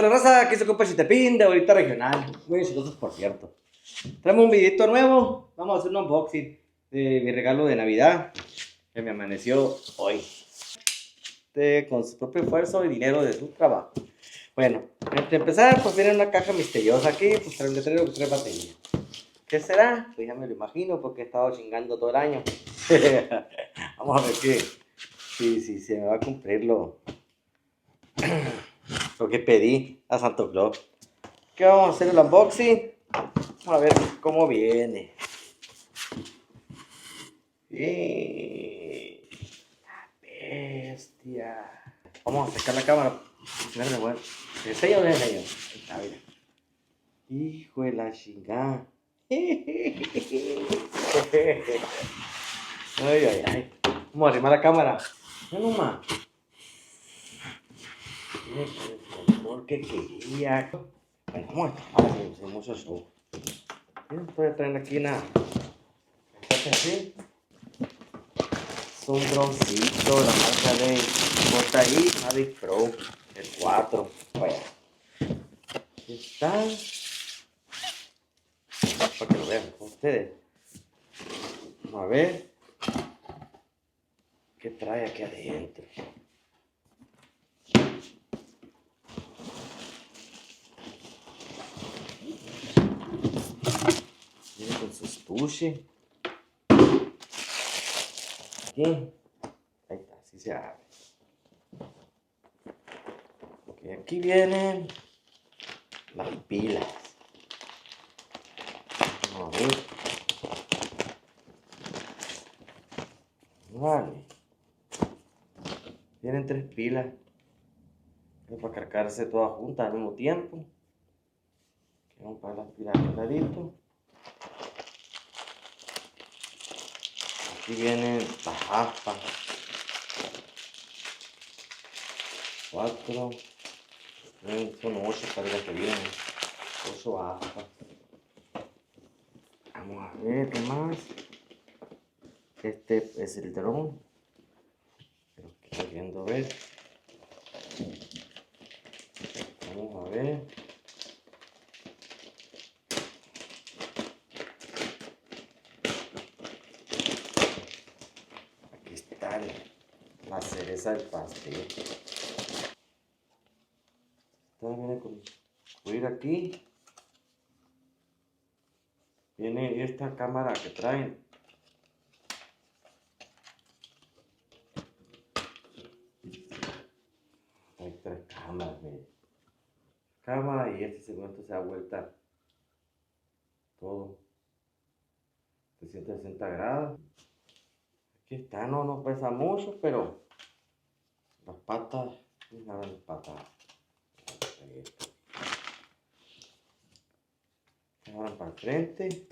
Pero raza, aquí se ocupa Chitepín de ahorita regional. Muy chistosos, por cierto. Traemos un videito nuevo. Vamos a hacer un unboxing de mi regalo de Navidad que me amaneció hoy. Con su propio esfuerzo y dinero de su trabajo. Bueno, antes de empezar, pues viene una caja misteriosa aquí. Pues trae un letrero que trae batería. ¿Qué será? Pues ya me lo imagino porque he estado chingando todo el año. Vamos a ver si se me va a cumplir lo que pedí a Santo Claus. ¿Qué vamos a hacer el unboxing? Vamos a ver cómo viene. Bestia. Vamos a sacar la cámara. Bueno, ¿te enseño o no enseño? Está bien. Hijo de la chingada. Ay, ay, ay. Vamos a arrimar la cámara. No nomás. El control que quería. Bueno, vamos a hacer mucho show. Estoy trayendo aquí una. Así. Es un droncito de la marca de JI Mavic Pro, el 4. Vaya. Aquí está. Para que lo vean con ustedes. Vamos a ver qué trae aquí adentro. Viene con su estuche. Aquí. Ahí está, así se abre. Okay, aquí vienen las pilas. Vamos a ver. Vale. Vienen 3 pilas. Para cargarse todas juntas al mismo tiempo. Vamos para las pilas al ladito. Aquí vienen las aspas. 4. Son 8 cargas que vienen. 8 aspas. Vamos a ver qué más. Este es el dron. Pero que estoy viendo ver. Vamos a ver. Aquí está la cereza del pastel. Esta viene con subir aquí. Viene esta cámara que traen. Hay 3 cámaras, miren. Cámara y este segmento se da vuelta todo 360 grados. Aquí está, no pesa mucho, pero las patas, mira las patas. Ahora para el frente.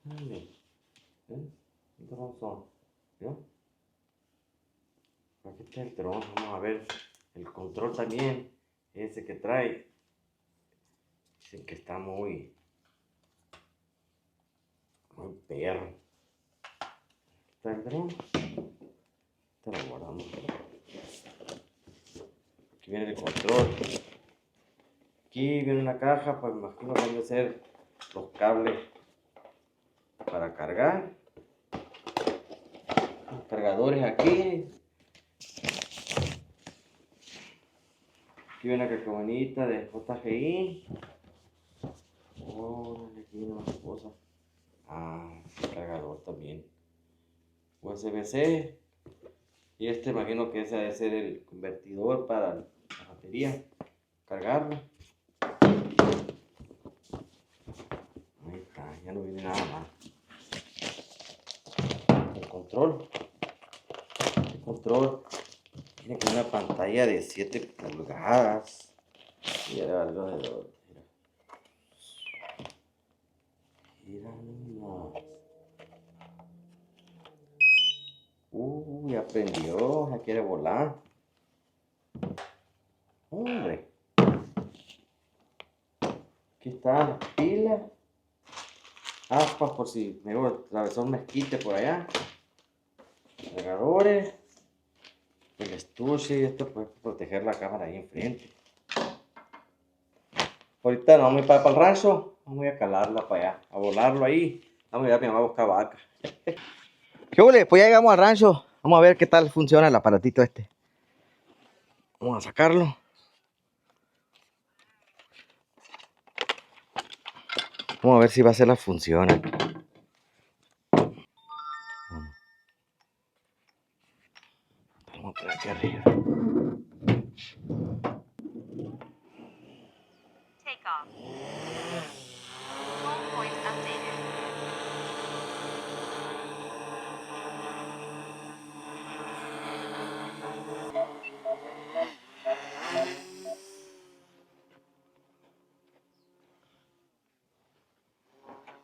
Vale. ¿Dónde son? ¿Vio? Aquí está el dron, vamos a ver el control también, ese que trae. Dicen que está muy perro. Está el dron. Te lo guardamos. Aquí viene el control. Aquí viene una caja, pues me imagino que van a ser los cables para cargar. Los cargadores aquí. Aquí viene una cacahuanita de JGI. Oh, aquí viene una cosa. El cargador también. USB-C. Y este imagino que ese debe ser el convertidor para la batería. Cargarlo. Ahí está, ya no viene nada más. El control. El control tiene como una pantalla de 7 pulgadas. Y era algo de dos. Mira nomás. Ya aprendió, ya quiere volar. Hombre. Aquí están las pilas. Aspas por si me voy a atravesar un mezquite por allá. Cargadores. el estuche y esto puede proteger la cámara ahí enfrente. Ahorita no vamos a ir para el rancho, vamos a ir a calarla para allá, a volarlo ahí. Vamos a ir a mi mamá a buscar vaca. ¿Qué ole? Pues ya llegamos al rancho. Vamos a ver qué tal funciona el aparatito este. Vamos a sacarlo. Vamos a ver si va a hacer la función aquí. Vamos a poner aquí arriba. Take off. Home point updated.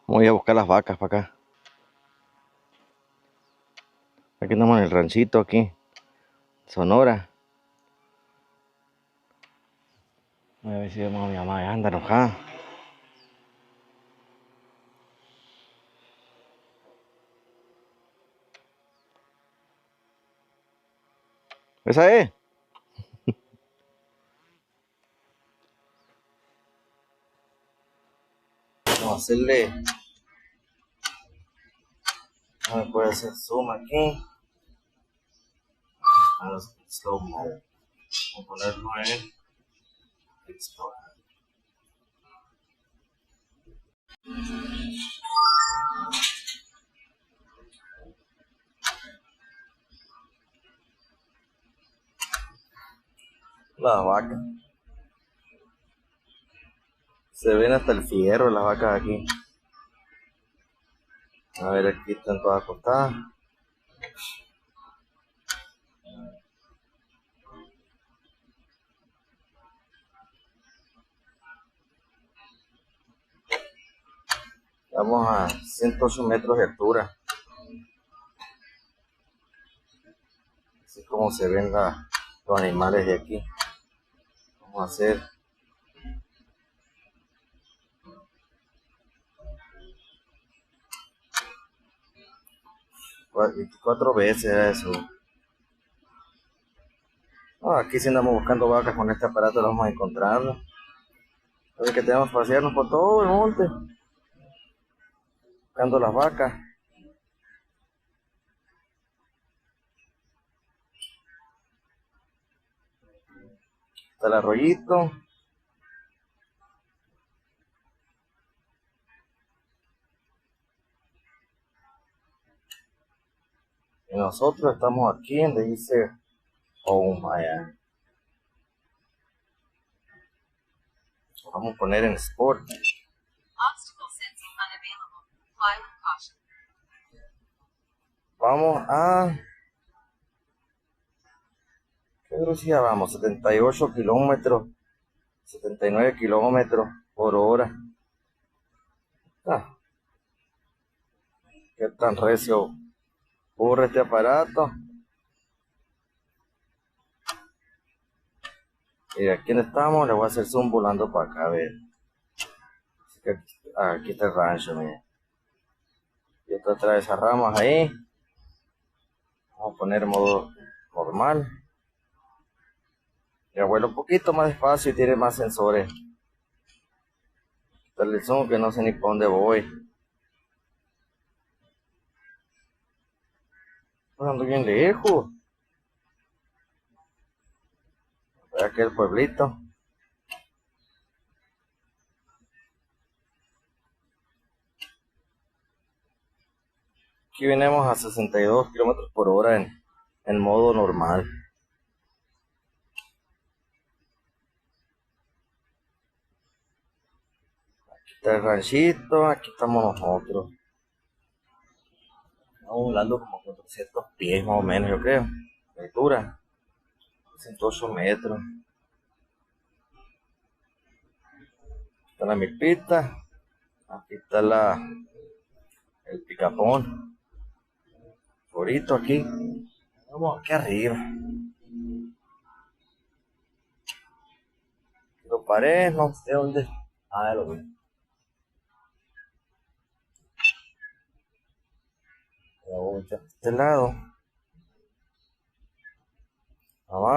Voy a buscar las vacas para acá. Aquí andamos en el ranchito aquí. Sonora. Voy a ver si vemos a mi mamá. Ya anda enojada. ¿Esa es? Vamos a hacerle. No me puede hacer zoom aquí. Vamos a slow mo. Vamos a ponerlo en Explorer. Las vacas. Se ven hasta el fierro las vacas aquí. A ver, aquí están todas acostadas. Estamos a 108 metros de altura. Así es como se ven los animales de aquí. Vamos a hacer 24 veces eso. Aquí si andamos buscando vacas con este aparato, las vamos a encontrar. Así que tenemos que pasearnos por todo el monte buscando las vacas. Está el arroyito. Y nosotros estamos aquí donde dice Oh my. Vamos a poner en Sport. Obstacle sensing unavailable. Fly with caution. Vamos a... ¿Qué velocidad vamos? 78 kilómetros. 79 kilómetros por hora. ¿Qué tan recio corre este aparato? Y aquí donde estamos, le voy a hacer zoom volando para acá, a ver. Así que aquí está el rancho, miren. Y está atrás de esas ramas ahí. Vamos a poner modo normal. Y vuelo un poquito más despacio y tiene más sensores. Está el zoom que no sé ni por dónde voy. Ando bien lejos. Voy aquí el pueblito. Aquí venimos a 62 kilómetros por hora en modo normal. Aquí está el ranchito, aquí estamos nosotros. Estamos volando como 400 pies más o menos, yo creo. De altura. 108 metros. Aquí está la milpita. Aquí está el picapón. Forito aquí. Vamos aquí arriba. Lo paré, no sé dónde. Ah, lo vi. Este lado.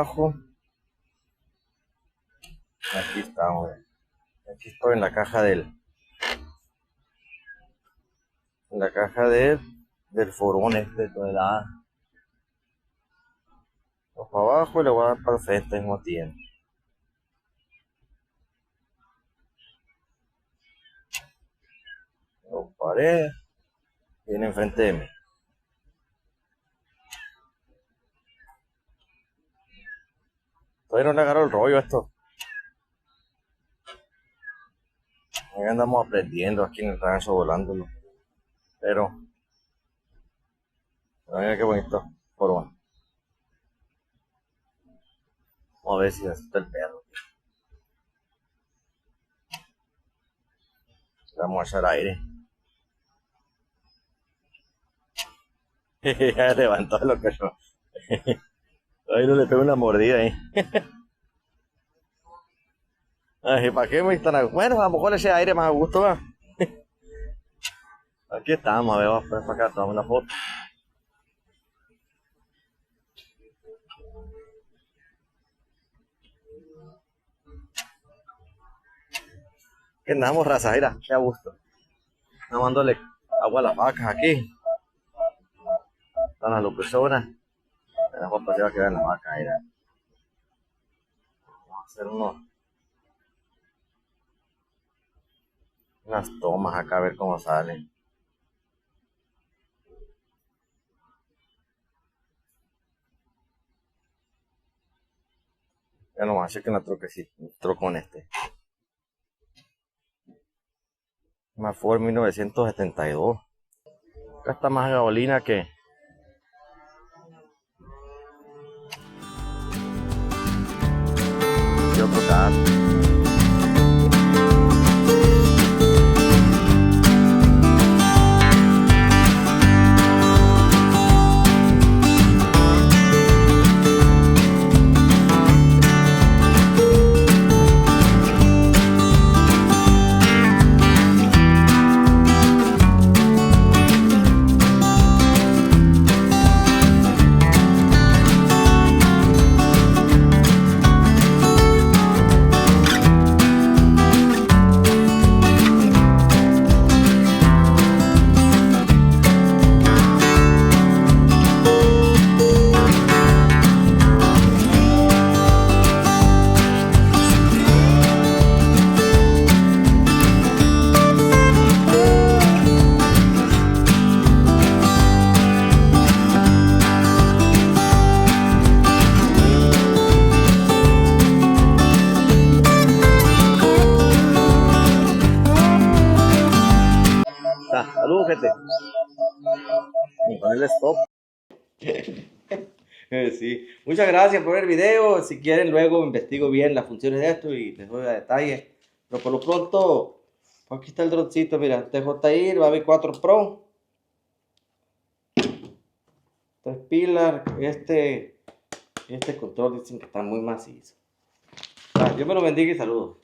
abajo. Aquí estamos. Aquí estoy en la caja del furón este de la. Lo para abajo y le voy a dar para el frente al mismo tiempo. Lo paré. Viene enfrente de mí. Todavía no le agarro el rollo a esto. Ahí andamos aprendiendo aquí en el rancho volándolo. Pero mira qué bonito furón. Vamos a ver si asusta el perro. Vamos a echar aire. Ya levantó lo que yo. Ahí no le pego una mordida ahí. Ay, ¿para qué me están? Bueno, a lo mejor le eché aire más a gusto, ¿va? Aquí estamos, a ver, vamos para acá, tomamos una foto. Que andamos, raza, mira, qué a gusto. Estamos dándole agua a las vacas aquí. Están las locuzonas. La foto se va a quedar en la vaca, mira. Vamos a hacer unas tomas acá a ver cómo salen. Ya no más, chequen la trocón este. Una Ford 1972. Acá está más gasolina que otro carro. Saludos, gente. Y ponerle stop. Sí. Muchas gracias por el video. Si quieren, luego investigo bien las funciones de esto y les doy a detalle. Pero por lo pronto, aquí está el droncito. Mira, DJI, el Mavic 4 Pro. 3 pilas. Este control dicen que está muy macizo. Dios me lo bendiga y saludos.